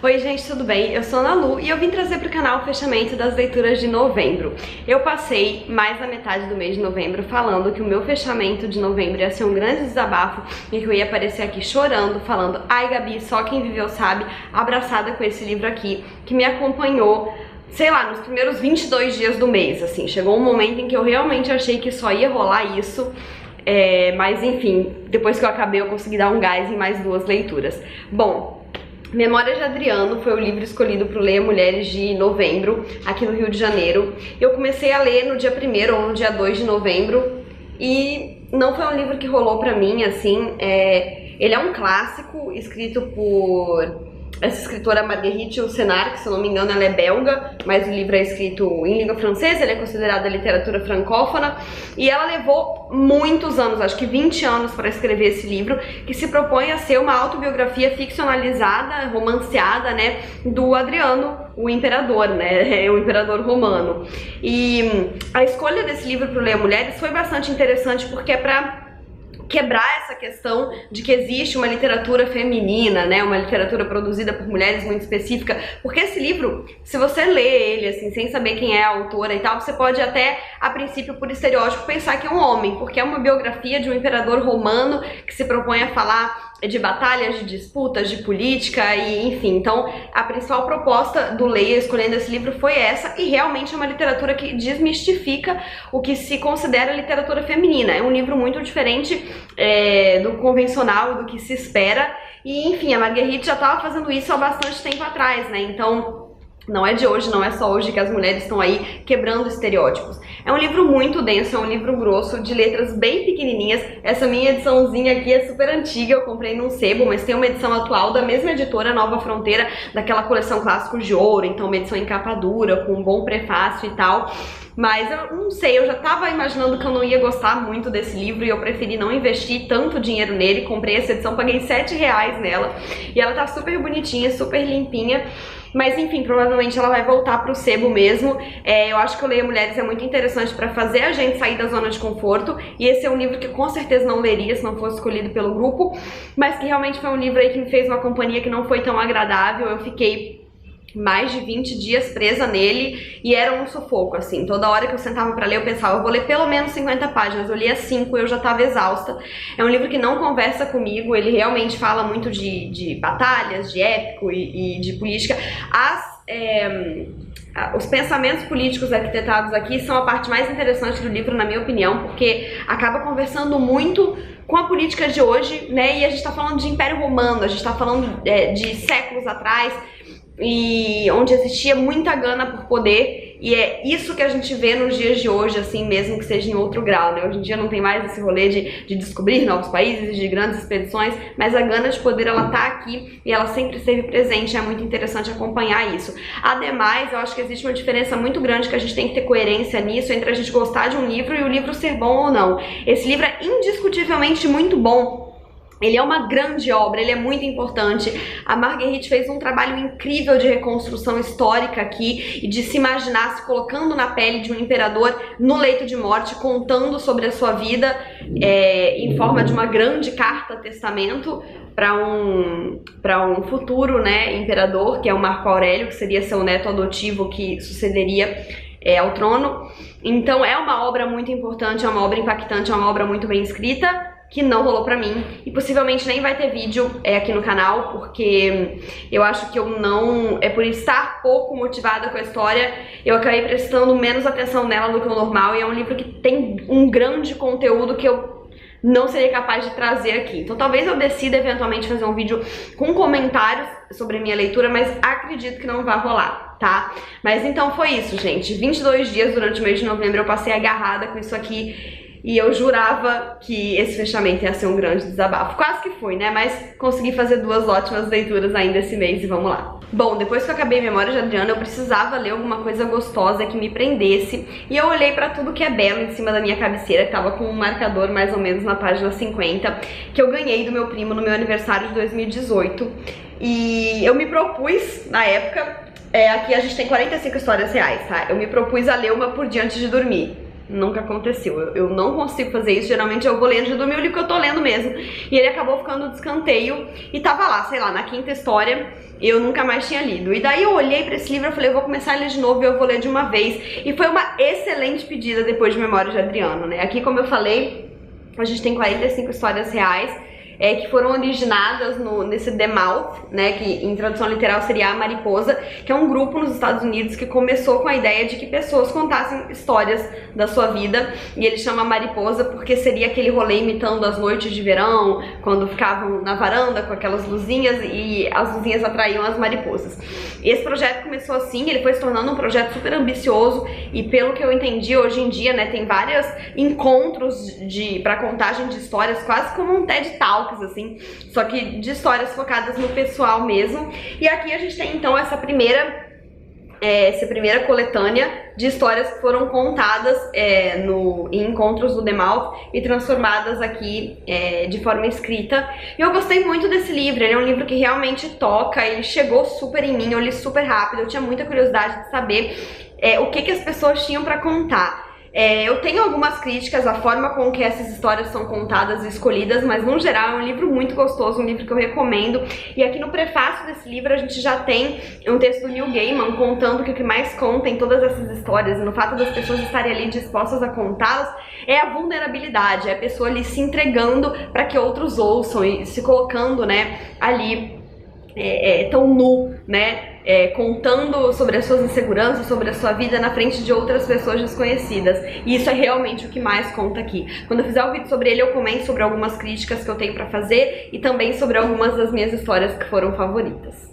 Oi gente, tudo bem? Eu sou a Ana Lu e eu vim trazer para o canal o fechamento das leituras de novembro. Eu passei mais da metade do mês de novembro falando que o meu fechamento de novembro ia ser um grande desabafo e que eu ia aparecer aqui chorando, falando: ai Gabi, só quem viveu sabe, abraçada com esse livro aqui, que me acompanhou, sei lá, nos primeiros 22 dias do mês, assim. Chegou um momento em que eu realmente achei que só ia rolar isso. Mas enfim, depois que eu acabei eu consegui dar um gás em mais duas leituras. Bom, Memórias de Adriano foi o livro escolhido para o Leia Mulheres de novembro, aqui no Rio de Janeiro. Eu comecei a ler no dia 1º ou no dia 2 de novembro e não foi um livro que rolou pra mim, assim. Ele é um clássico escrito por essa escritora Marguerite Yourcenar, que se eu não me engano ela é belga, mas o livro é escrito em língua francesa, ele é considerada literatura francófona, e ela levou muitos anos, acho que 20 anos, para escrever esse livro, que se propõe a ser uma autobiografia ficcionalizada, romanceada, né, do Adriano, o imperador, né, o imperador romano. E a escolha desse livro para o Leia Mulheres foi bastante interessante, porque é para quebrar essa questão de que existe uma literatura feminina, né, uma literatura produzida por mulheres muito específica, porque esse livro, se você lê ele assim, sem saber quem é a autora e tal, você pode até, a princípio, por estereótipo, pensar que é um homem, porque é uma biografia de um imperador romano que se propõe a falar de batalhas, de disputas, de política e enfim. Então a principal proposta do Leia escolhendo esse livro foi essa, e realmente é uma literatura que desmistifica o que se considera literatura feminina. É um livro muito diferente do convencional, do que se espera, e enfim, a Marguerite já estava fazendo isso há bastante tempo atrás, né? Então não é de hoje, não é só hoje que as mulheres estão aí quebrando estereótipos. É um livro muito denso, é um livro grosso, de letras bem pequenininhas. Essa minha ediçãozinha aqui é super antiga, eu comprei num sebo, mas tem uma edição atual da mesma editora, Nova Fronteira, daquela coleção Clássicos de Ouro, então uma edição em capa dura, com um bom prefácio e tal. Mas eu não sei, eu já tava imaginando que eu não ia gostar muito desse livro e eu preferi não investir tanto dinheiro nele. Comprei essa edição, paguei R$7 nela e ela tá super bonitinha, super limpinha. Mas enfim, provavelmente ela vai voltar pro sebo mesmo. Eu acho que o Leia Mulheres é muito interessante pra fazer a gente sair da zona de conforto, e esse é um livro que eu com certeza não leria se não fosse escolhido pelo grupo, mas que realmente foi um livro aí que me fez uma companhia que não foi tão agradável. Eu fiquei mais de 20 dias presa nele e era um sufoco, assim. Toda hora que eu sentava pra ler eu pensava, eu vou ler pelo menos 50 páginas, eu lia 5 e eu já tava exausta. É um livro que não conversa comigo, ele realmente fala muito de batalhas, de épico e de política. Os pensamentos políticos arquitetados aqui são a parte mais interessante do livro, na minha opinião, porque acaba conversando muito com a política de hoje, né? E a gente tá falando de Império Romano, a gente tá falando de séculos atrás, e onde existia muita gana por poder, e é isso que a gente vê nos dias de hoje, assim, mesmo que seja em outro grau, né? Hoje em dia não tem mais esse rolê de descobrir novos países, de grandes expedições, mas a gana de poder, ela tá aqui e ela sempre esteve presente. É muito interessante acompanhar isso. Ademais, eu acho que existe uma diferença muito grande, que a gente tem que ter coerência nisso, entre a gente gostar de um livro e o livro ser bom ou não. Esse livro é indiscutivelmente muito bom. Ele é uma grande obra, ele é muito importante. A Marguerite fez um trabalho incrível de reconstrução histórica aqui e de se imaginar se colocando na pele de um imperador no leito de morte, contando sobre a sua vida em forma de uma grande carta-testamento para um futuro, né, imperador, que é o Marco Aurélio, que seria seu neto adotivo que sucederia ao trono. Então é uma obra muito importante, é uma obra impactante, é uma obra muito bem escrita, que não rolou pra mim, e possivelmente nem vai ter vídeo aqui no canal, porque eu acho que eu não... por estar pouco motivada com a história, eu acabei prestando menos atenção nela do que o normal, e é um livro que tem um grande conteúdo que eu não seria capaz de trazer aqui. Então talvez eu decida eventualmente fazer um vídeo com comentários sobre a minha leitura, mas acredito que não vai rolar, tá? Mas então foi isso, gente. 22 dias durante o mês de novembro eu passei agarrada com isso aqui, e eu jurava que esse fechamento ia ser um grande desabafo. Quase que foi, né? Mas consegui fazer duas ótimas leituras ainda esse mês, e vamos lá. Bom, depois que eu acabei Memórias de Adriano, eu precisava ler alguma coisa gostosa que me prendesse, e eu olhei pra tudo que é belo em cima da minha cabeceira, que tava com um marcador mais ou menos na página 50, que eu ganhei do meu primo no meu aniversário de 2018. E eu me propus, na época, aqui a gente tem 45 histórias reais, tá? Eu me propus a ler uma por dia antes de dormir. nunca aconteceu. Eu não consigo fazer isso, geralmente eu vou lendo de dormir o livro que eu tô lendo mesmo. E ele acabou ficando de escanteio e tava lá, sei lá, na 5ª história, eu nunca mais tinha lido. E daí eu olhei pra esse livro e falei, eu vou começar a ler de novo e eu vou ler de uma vez. E foi uma excelente pedida depois de Memórias de Adriano, né? Aqui, como eu falei, a gente tem 45 histórias reais, que foram originadas nesse The Mouth, né, que em tradução literal seria A Mariposa, que é um grupo nos Estados Unidos que começou com a ideia de que pessoas contassem histórias da sua vida, e ele chama Mariposa porque seria aquele rolê imitando as noites de verão, quando ficavam na varanda com aquelas luzinhas e as luzinhas atraíam as mariposas. Esse projeto começou assim, ele foi se tornando um projeto super ambicioso e, pelo que eu entendi, hoje em dia, né, tem vários encontros para contagem de histórias, quase como um TED Talk, assim, só que de histórias focadas no pessoal mesmo. E aqui a gente tem então essa primeira coletânea de histórias que foram contadas em encontros do The Mouth e transformadas aqui de forma escrita. E eu gostei muito desse livro, ele é um livro que realmente toca, ele chegou super em mim, eu li super rápido, eu tinha muita curiosidade de saber o que as pessoas tinham para contar. Eu tenho algumas críticas à forma com que essas histórias são contadas e escolhidas, mas no geral é um livro muito gostoso, um livro que eu recomendo. E aqui no prefácio desse livro a gente já tem um texto do Neil Gaiman contando que o que mais conta em todas essas histórias, e no fato das pessoas estarem ali dispostas a contá-las, é a vulnerabilidade, é a pessoa ali se entregando para que outros ouçam e se colocando, né, ali tão nu, né, contando sobre as suas inseguranças, sobre a sua vida na frente de outras pessoas desconhecidas. E isso é realmente o que mais conta aqui. Quando eu fizer o vídeo sobre ele, eu comento sobre algumas críticas que eu tenho pra fazer e também sobre algumas das minhas histórias que foram favoritas.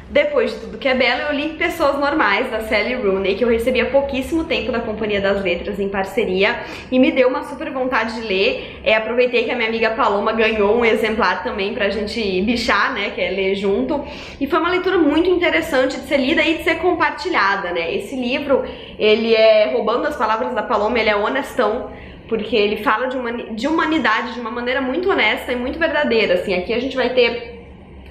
Depois de Tudo Que é Belo, eu li Pessoas Normais, da Sally Rooney, que eu recebi há pouquíssimo tempo da Companhia das Letras em parceria, e me deu uma super vontade de ler. Aproveitei que a minha amiga Paloma ganhou um exemplar também pra gente bichar, né, que é ler junto, e foi uma leitura muito interessante de ser lida e de ser compartilhada, né. Esse livro, ele roubando as palavras da Paloma, ele é honestão, porque ele fala de humanidade de uma maneira muito honesta e muito verdadeira, assim. Aqui a gente vai ter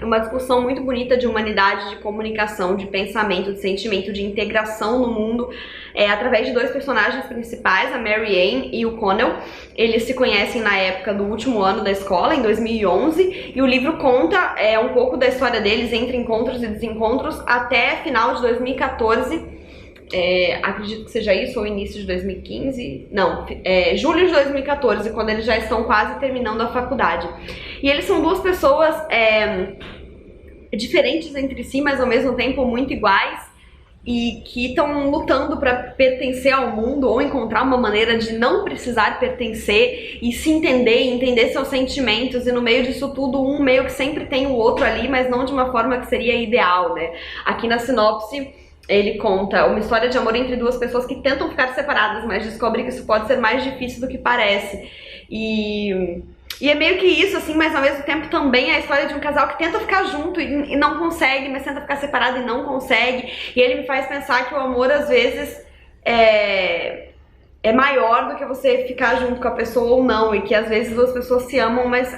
uma discussão muito bonita de humanidade, de comunicação, de pensamento, de sentimento, de integração no mundo, através de dois personagens principais, a Mary Ann e o Connell. Eles se conhecem na época do último ano da escola, em 2011, e o livro conta um pouco da história deles entre encontros e desencontros até final de 2014, acredito que seja isso, ou início de 2015, não, julho de 2014, quando eles já estão quase terminando a faculdade. E eles são duas pessoas diferentes entre si, mas ao mesmo tempo muito iguais, e que estão lutando para pertencer ao mundo ou encontrar uma maneira de não precisar pertencer e se entender, entender seus sentimentos, e no meio disso tudo um meio que sempre tem o outro ali, mas não de uma forma que seria ideal, né? Aqui na sinopse ele conta uma história de amor entre duas pessoas que tentam ficar separadas, mas descobrem que isso pode ser mais difícil do que parece. E é meio que isso, assim, mas ao mesmo tempo também é a história de um casal que tenta ficar junto e não consegue, mas tenta ficar separado e não consegue. E ele me faz pensar que o amor, às vezes, é maior do que você ficar junto com a pessoa ou não, e que às vezes duas pessoas se amam, mas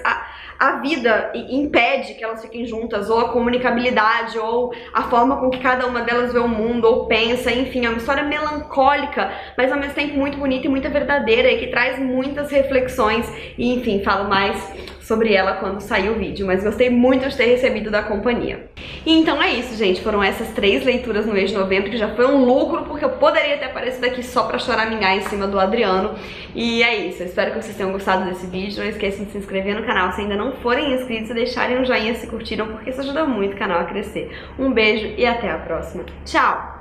a vida impede que elas fiquem juntas, ou a comunicabilidade, ou a forma com que cada uma delas vê o mundo, ou pensa, enfim, é uma história melancólica, mas ao mesmo tempo muito bonita e muito verdadeira, e que traz muitas reflexões, e enfim, falo mais sobre ela quando sair o vídeo, mas gostei muito de ter recebido da companhia. E então é isso, gente, foram essas 3 leituras no mês de novembro, que já foi um lucro, porque eu poderia ter aparecido aqui só pra choramingar em cima do Adriano. E é isso, eu espero que vocês tenham gostado desse vídeo, não esqueçam de se inscrever no canal se ainda não forem inscritos e deixarem um joinha se curtiram, porque isso ajuda muito o canal a crescer. Um beijo e até a próxima. Tchau!